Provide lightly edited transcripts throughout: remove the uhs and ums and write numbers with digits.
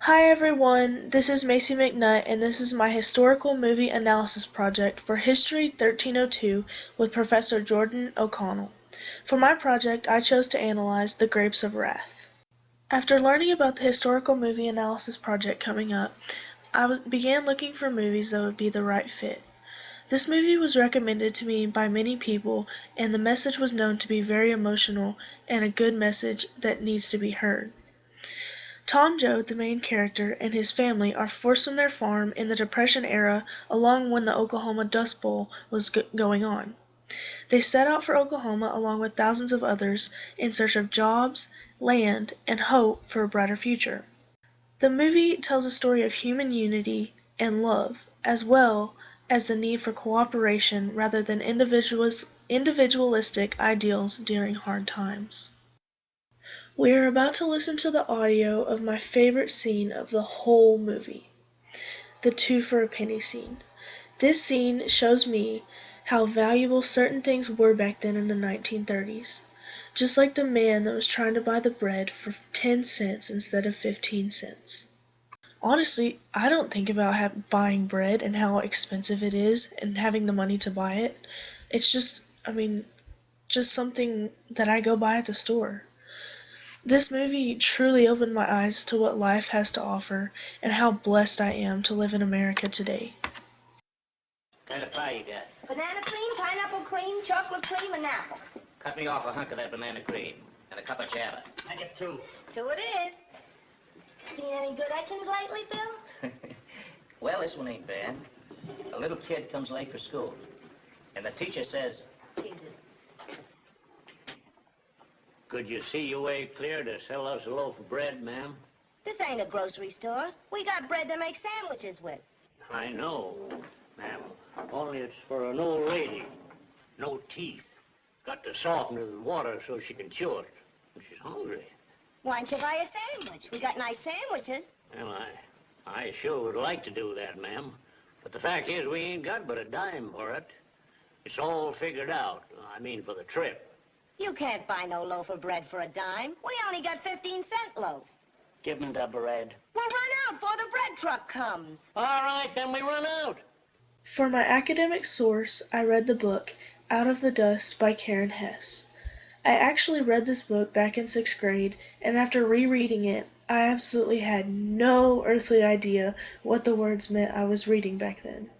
Hi everyone, this is Macy McNutt and this is my historical movie analysis project for History 1302 with Professor Jordan O'Connell. For my project, I chose to analyze The Grapes of Wrath. After learning about the historical movie analysis project coming up, I began looking for movies that would be the right fit. This movie was recommended to me by many people and the message was known to be very emotional and a good message that needs to be heard. Tom Joad, the main character, and his family are forced from their farm in the Depression era along when the Oklahoma Dust Bowl was going on. They set out for Oklahoma along with thousands of others in search of jobs, land, and hope for a brighter future. The movie tells a story of human unity and love, as well as the need for cooperation rather than individualistic ideals during hard times. We are about to listen to the audio of my favorite scene of the whole movie, the 2 for a penny scene. This scene shows me how valuable certain things were back then in the 1930s. Just like the man that was trying to buy the bread for 10 cents instead of 15 cents. Honestly, I don't think about buying bread and how expensive it is and having the money to buy it. It's just something that I go buy at the store. This movie truly opened my eyes to what life has to offer and how blessed I am to live in America today. What kind of pie you got? Banana cream, pineapple cream, chocolate cream, and apple. Cut me off a hunk of that banana cream and a cup of java. I get 2. 2 it is. Seen any good etchings lately, Bill? Well, this one ain't bad. A little kid comes late for school, and the teacher says, Jesus. Could you see your way clear to sell us a loaf of bread, ma'am? This ain't a grocery store. We got bread to make sandwiches with. I know, ma'am. Only it's for an old lady. No teeth. Got to soften it in water so she can chew it. And she's hungry. Why don't you buy a sandwich? We got nice sandwiches. Well, I sure would like to do that, ma'am. But the fact is, we ain't got but a dime for it. It's all figured out. I mean, for the trip. You can't buy no loaf of bread for a dime. We only got 15-cent loaves. give me the bread. We'll run out before the bread truck comes. All right, then we run out. For my academic source, I read the book Out of the Dust by Karen Hess. I actually read this book back in 6th grade, and after rereading it, I absolutely had no earthly idea what the words meant I was reading back then.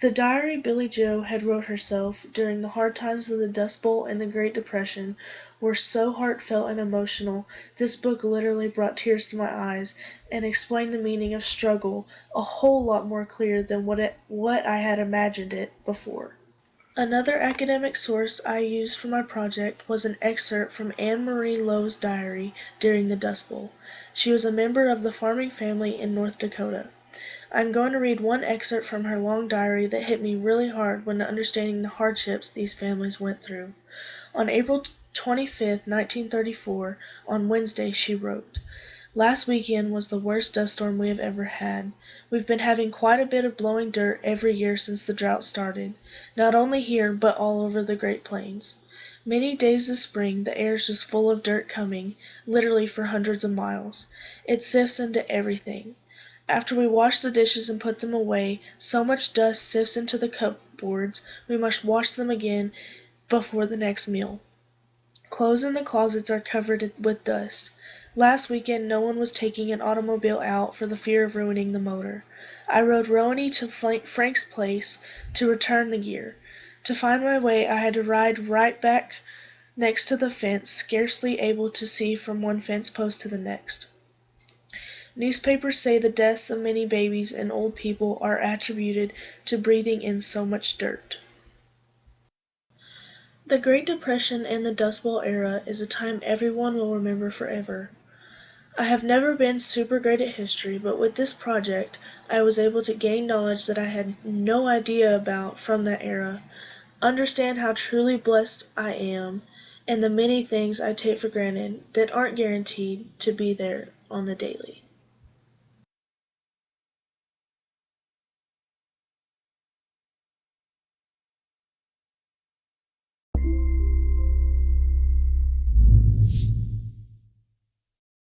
The diary Billie Jo had wrote herself during the hard times of the Dust Bowl and the Great Depression were so heartfelt and emotional, this book literally brought tears to my eyes and explained the meaning of struggle a whole lot more clear than what I had imagined it before. Another academic source I used for my project was an excerpt from Anne Marie Lowe's diary during the Dust Bowl. She was a member of the farming family in North Dakota. I'm going to read one excerpt from her long diary that hit me really hard when understanding the hardships these families went through. On April 25, 1934, on Wednesday, she wrote, "Last weekend was the worst dust storm we have ever had. We've been having quite a bit of blowing dirt every year since the drought started, not only here but all over the Great Plains. Many days this spring the air's just full of dirt coming, literally for hundreds of miles. It sifts into everything. After we wash the dishes and put them away, so much dust sifts into the cupboards, we must wash them again before the next meal. Clothes in the closets are covered with dust. Last weekend no one was taking an automobile out for the fear of ruining the motor. I rode Rowaney to Frank's place to return the gear. To find my way I had to ride right back next to the fence, scarcely able to see from one fence post to the next. Newspapers say the deaths of many babies and old people are attributed to breathing in so much dirt." The Great Depression and the Dust Bowl era is a time everyone will remember forever. I have never been super great at history, but with this project, I was able to gain knowledge that I had no idea about from that era, understand how truly blessed I am, and the many things I take for granted that aren't guaranteed to be there on the daily.